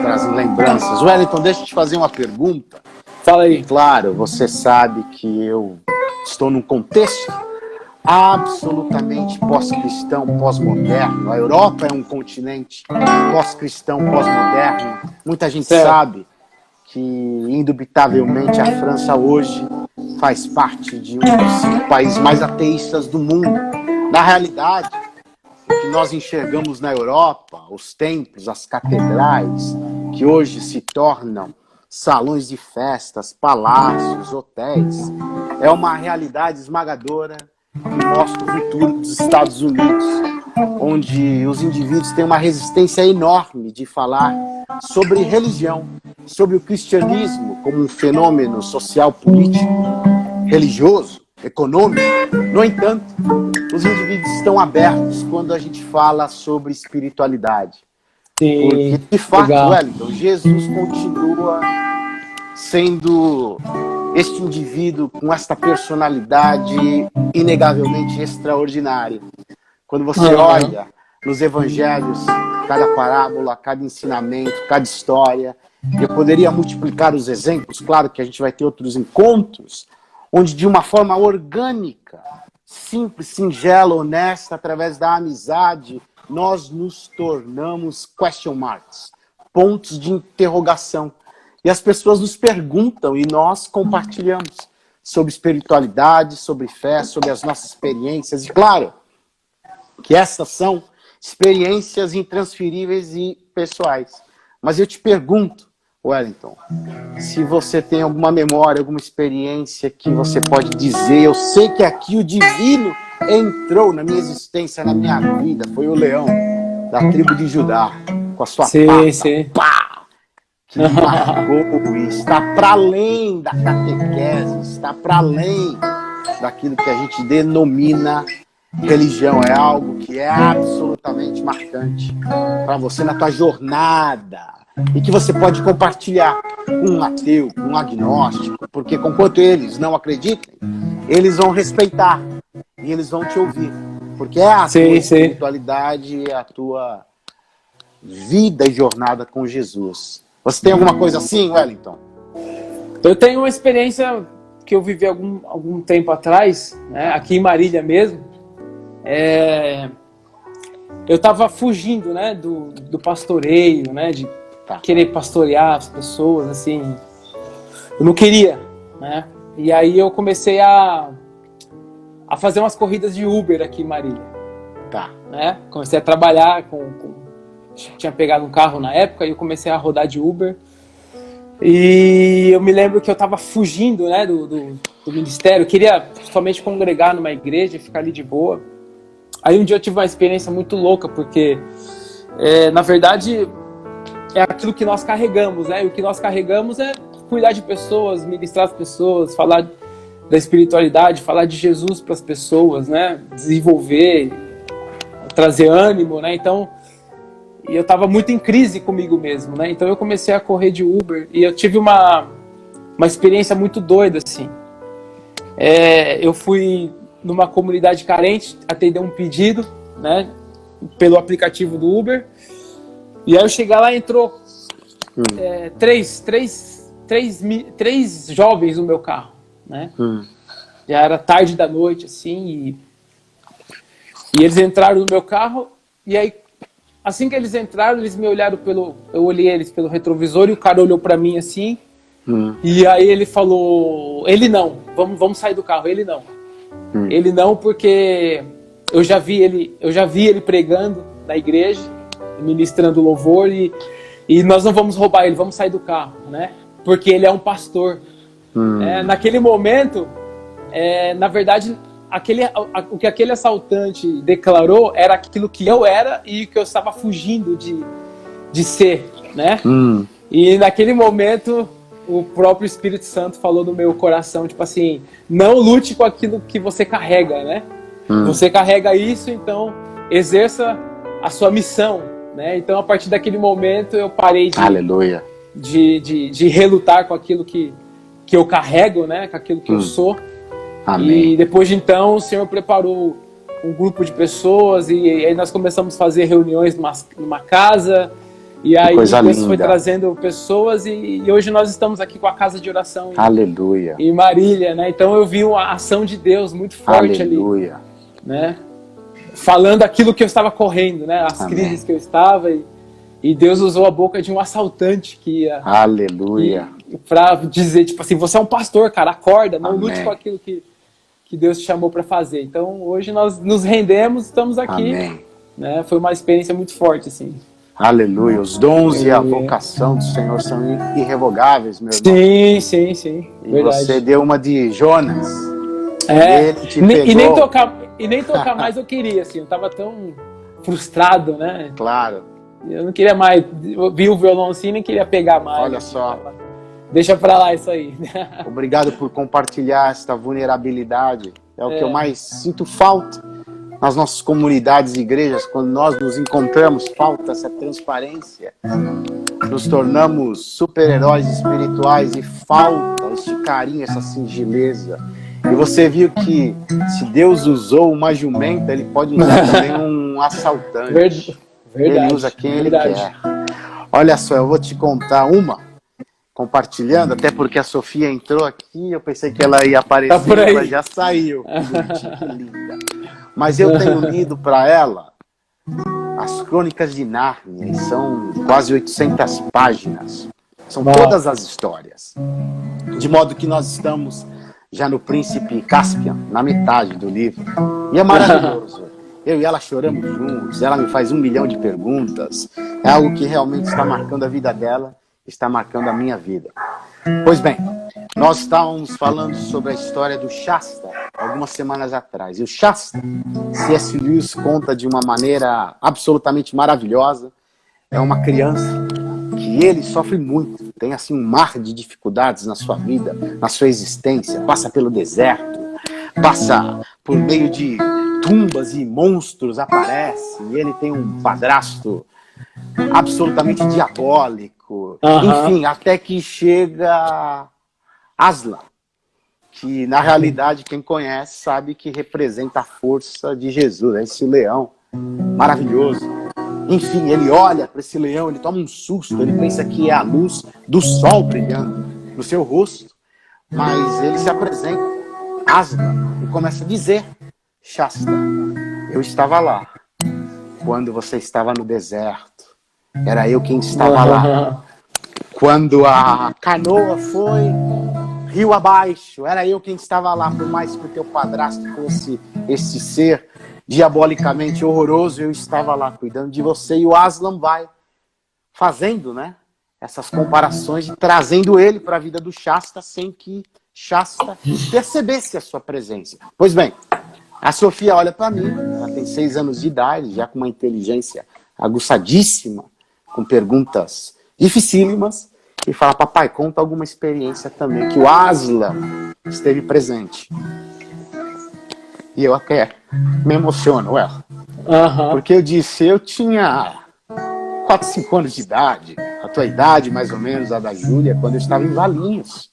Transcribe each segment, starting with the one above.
trazem lembranças. Wellington, deixa eu te fazer uma pergunta. Fala aí. Claro, você sabe que eu estou num contexto absolutamente pós-cristão, pós-moderno. A Europa é um continente pós-cristão, pós-moderno. Muita gente sabe que, indubitavelmente, a França hoje faz parte de um dos 5 países mais ateístas do mundo. Na realidade, o que nós enxergamos na Europa, os templos, as catedrais, que hoje se tornam salões de festas, palácios, hotéis, é uma realidade esmagadora que mostra o futuro dos Estados Unidos, onde os indivíduos têm uma resistência enorme de falar sobre religião, sobre o cristianismo como um fenômeno social, político, religioso, econômico. No entanto, os indivíduos estão abertos quando a gente fala sobre espiritualidade. Sim, porque, de fato, legal. Wellington, Jesus continua sendo este indivíduo com esta personalidade inegavelmente extraordinária. Quando você olha nos evangelhos, cada parábola, cada ensinamento, cada história, eu poderia multiplicar os exemplos, claro que a gente vai ter outros encontros, onde de uma forma orgânica, simples, singela, honesta, através da amizade, nós nos tornamos question marks, pontos de interrogação. E as pessoas nos perguntam e nós compartilhamos sobre espiritualidade, sobre fé, sobre as nossas experiências. E claro, que essas são experiências intransferíveis e pessoais. Mas eu te pergunto, Wellington, se você tem alguma memória, alguma experiência que você pode dizer. Eu sei que aqui o divino entrou na minha existência, na minha vida. Foi o leão da tribo de Judá, com a sua pata, pá, que me marcou e está para além da catequese, está para além daquilo que a gente denomina religião. É algo que é absolutamente marcante para você na tua jornada e que você pode compartilhar com um ateu, com um agnóstico, porque conquanto eles não acreditem, eles vão respeitar e eles vão te ouvir, porque é a tua espiritualidade, é a tua vida e jornada com Jesus. Você tem alguma coisa assim, Wellington? Eu tenho uma experiência que eu vivi algum tempo atrás, né, aqui em Marília mesmo. Eu estava fugindo, né, do pastoreio, né, de querer pastorear as pessoas, assim. Eu não queria, né? E aí eu comecei a fazer umas corridas de Uber aqui em Marília. Né? Comecei a trabalhar tinha pegado um carro na época e eu comecei a rodar de Uber. E eu me lembro que eu estava fugindo, né, do ministério. Eu queria somente congregar numa igreja e ficar ali de boa. Aí um dia eu tive uma experiência muito louca, porque, na verdade, é aquilo que nós carregamos, né? E o que nós carregamos é cuidar de pessoas, ministrar as pessoas, falar da espiritualidade, falar de Jesus para as pessoas, né? Desenvolver, trazer ânimo, né? Então, eu estava muito em crise comigo mesmo, né? Então eu comecei a correr de Uber e eu tive uma experiência muito doida, assim. Eu fui numa comunidade carente atender um pedido, né? Pelo aplicativo do Uber. E aí eu cheguei lá e entrou três jovens no meu carro, né? Já era tarde da noite, assim, e eles entraram no meu carro, e aí, assim que eles entraram, eles me olharam eu olhei eles pelo retrovisor, e o cara olhou pra mim, assim, e aí ele falou, ele não, vamos sair do carro, ele não. Ele não, porque eu já vi ele pregando na igreja, ministrando louvor, e nós não vamos roubar ele, vamos sair do carro, né? Porque ele é um pastor. Naquele momento, na verdade, o que aquele assaltante declarou era aquilo que eu era e que eu estava fugindo de ser, né? E naquele momento, o próprio Espírito Santo falou no meu coração, tipo assim, não lute com aquilo que você carrega, né? Você carrega isso, então exerça a sua missão, né? Então, a partir daquele momento, eu parei de relutar com aquilo que eu carrego, né? Com aquilo que eu sou. Amém. E depois de então, o Senhor preparou um grupo de pessoas e aí nós começamos a fazer reuniões numa casa E aí coisa Deus linda. foi trazendo pessoas e hoje nós estamos aqui com a casa de oração Aleluia. em Marília, né? Então eu vi a ação de Deus muito forte Aleluia. ali, né? Falando aquilo que eu estava correndo, né? As Amém. crises que eu estava e Deus usou a boca de um assaltante que ia... Aleluia. Para dizer, tipo assim, você é um pastor, cara, acorda, não Amém. lute com aquilo que Deus te chamou para fazer. Então hoje nós nos rendemos, estamos aqui. Amém. Né? Foi uma experiência muito forte, assim. Aleluia. Os dons e a vocação do Senhor são irrevogáveis, meu irmão. Sim, sim, sim. E verdade. você deu uma de Jonas. E nem tocar mais eu queria, assim. Eu tava tão frustrado, né? Claro. Eu não queria mais. Eu vi o violão assim e nem queria pegar mais. Olha só. Deixa pra lá isso aí. Obrigado por compartilhar esta vulnerabilidade. É o que eu mais sinto falta nas nossas comunidades e igrejas. Quando nós nos encontramos, falta essa transparência. Nos tornamos super-heróis espirituais e falta este carinho, essa singeleza. E você viu que se Deus usou uma jumenta, Ele pode usar também um assaltante. Verdade. Ele usa quem Ele quer. Olha só, eu vou te contar uma, compartilhando, até porque a Sofia entrou aqui, eu pensei que ela ia aparecer, ela já saiu. Que linda. Mas eu tenho lido para ela as Crônicas de Nárnia, e são quase 800 páginas. São todas as histórias. De modo que nós estamos já no Príncipe Caspian, na metade do livro. E é maravilhoso. Eu e ela choramos juntos, ela me faz 1 milhão de perguntas. É algo que realmente está marcando a vida dela, está marcando a minha vida. Pois bem, nós estávamos falando sobre a história do Shasta, algumas semanas atrás. E o Shasta, C.S. Lewis conta de uma maneira absolutamente maravilhosa. É uma criança que ele sofre muito, tem assim um mar de dificuldades na sua vida, na sua existência, passa pelo deserto, passa por meio de tumbas e monstros aparece, e ele tem um padrasto absolutamente diabólico, enfim, até que chega Aslan, que na realidade quem conhece sabe que representa a força de Jesus, esse leão maravilhoso. Enfim, ele olha para esse leão, ele toma um susto, ele pensa que é a luz do sol brilhando no seu rosto, mas ele se apresenta, Aslan, e começa a dizer: Shasta, eu estava lá quando você estava no deserto, era eu quem estava lá. Quando a canoa foi rio abaixo, era eu quem estava lá, por mais que o teu padrasto fosse esse ser diabolicamente horroroso, eu estava lá cuidando de você. E o Aslan vai fazendo, né, essas comparações e trazendo ele para a vida do Shasta sem que Shasta percebesse a sua presença. Pois bem, a Sofia olha para mim, ela tem 6 anos de idade, já com uma inteligência aguçadíssima, com perguntas dificílimas, e fala: papai, conta alguma experiência também, que o Aslan esteve presente. E eu até me emociono, porque eu disse, eu tinha 4, 5 anos de idade, a tua idade mais ou menos, a da Júlia, quando eu estava em Valinhos.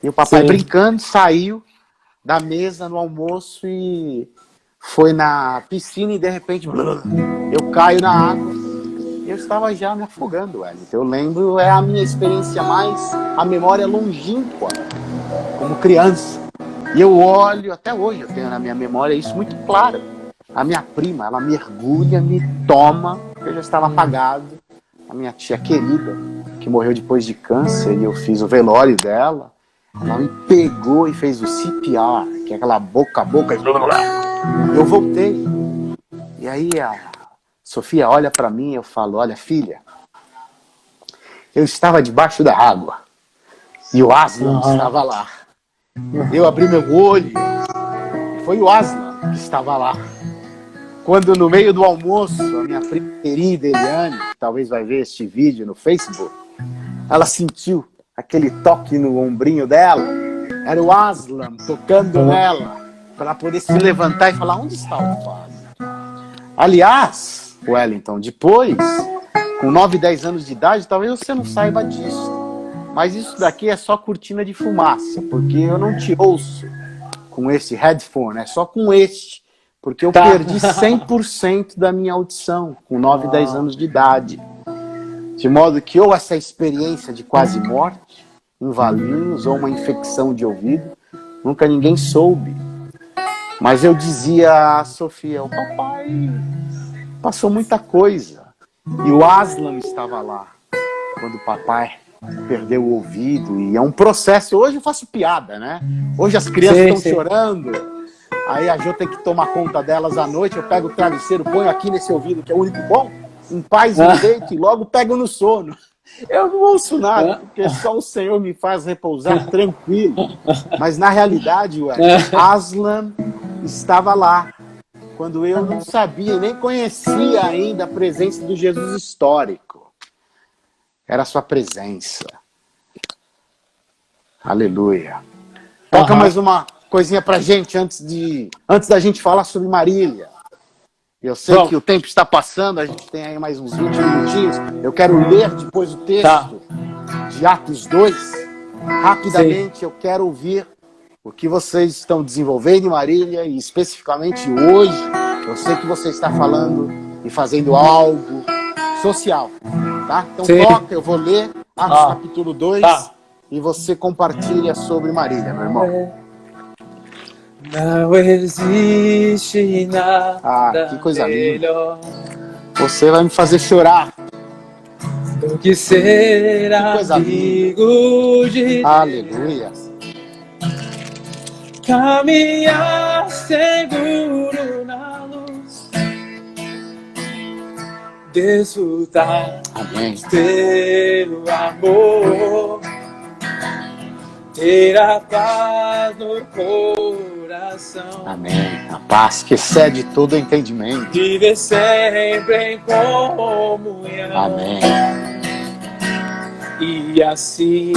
E o papai brincando saiu da mesa no almoço e foi na piscina e de repente eu caio na água e eu estava já me afogando, Eu lembro, é a minha experiência mais, a memória longínqua como criança. E eu olho, até hoje eu tenho na minha memória isso muito claro. A minha prima, ela mergulha, me toma, eu já estava apagado. A minha tia querida, que morreu depois de câncer, e eu fiz o velório dela. Ela me pegou e fez o CPR, que é aquela boca a boca. Eu voltei. E aí a Sofia olha para mim e eu falo: olha, filha, eu estava debaixo da água e o Aslan estava lá. Eu abri meu olho, foi o Aslan que estava lá. Quando no meio do almoço, a minha prima querida Eliane, que talvez vai ver este vídeo no Facebook, ela sentiu aquele toque no ombrinho dela, era o Aslan tocando nela, para ela poder se levantar e falar: onde está o Aslan? Aliás, Wellington, depois, com 9, 10 anos de idade, talvez você não saiba disso. Mas isso daqui é só cortina de fumaça, porque eu não te ouço com esse headphone, é só com este, porque eu perdi 100% da minha audição com 9, 10 anos de idade. De modo que ou essa experiência de quase morte, um valinhos ou uma infecção de ouvido, nunca ninguém soube. Mas eu dizia a Sofia, o papai passou muita coisa. E o Aslan estava lá, quando o papai perdeu o ouvido. E é um processo. Hoje eu faço piada, né? Hoje as crianças estão chorando. Aí a Jo tem que tomar conta delas à noite. Eu pego o travesseiro, ponho aqui nesse ouvido, que é o único bom. Em paz me deito e logo pego no sono. Eu não ouço nada, porque só o Senhor me faz repousar tranquilo. Mas na realidade, Aslan estava lá, quando eu não sabia, nem conhecia ainda a presença do Jesus histórico. Era a sua presença. Aleluia. Toca mais uma coisinha pra gente antes da gente falar sobre Marília. Eu sei que o tempo está passando, a gente tem aí mais uns 20 minutinhos. Eu quero ler depois o texto de Atos 2. Rapidamente, eu quero ouvir o que vocês estão desenvolvendo em Marília, e especificamente hoje, eu sei que você está falando e fazendo algo social, tá? Então toca, eu vou ler Atos capítulo 2 e você compartilha sobre Marília, meu irmão. Não existe nada que coisa melhor. Você vai me fazer chorar. Do que ser amigo de Deus. Aleluia. Caminhar seguro na luz. Desfrutar teu amor. Ter a paz no coração. Amém. A paz que excede todo entendimento. Viver sempre em comunhão. Amém. E assim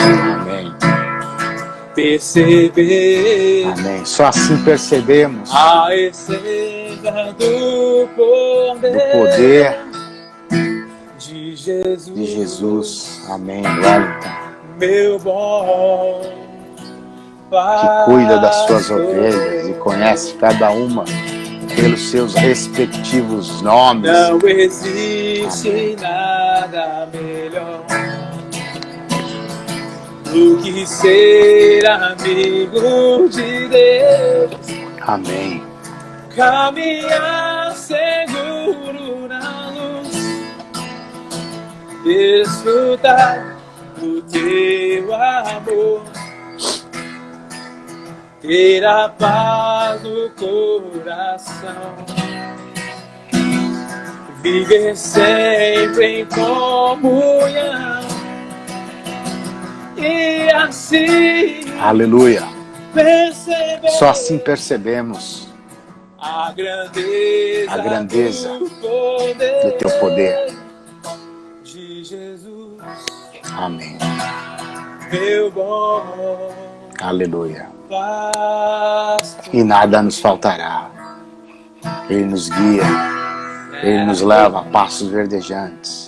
perceber. Amém. Só assim percebemos a essência do poder de Jesus. De Jesus. Amém. Glória. Meu bom que cuida das suas ovelhas e conhece cada uma pelos seus respectivos nomes. Não existe nada melhor do que ser amigo de Deus. Amém. Caminhar seguro na luz, desfrutar do teu amor, ter a paz no coração, viver sempre em comunhão, e assim aleluia. Perceber só assim percebemos a grandeza do teu poder de Jesus. Amém. Meu bom aleluia. pastor. E nada nos faltará. Ele nos guia. Ele nos leva a passos verdejantes.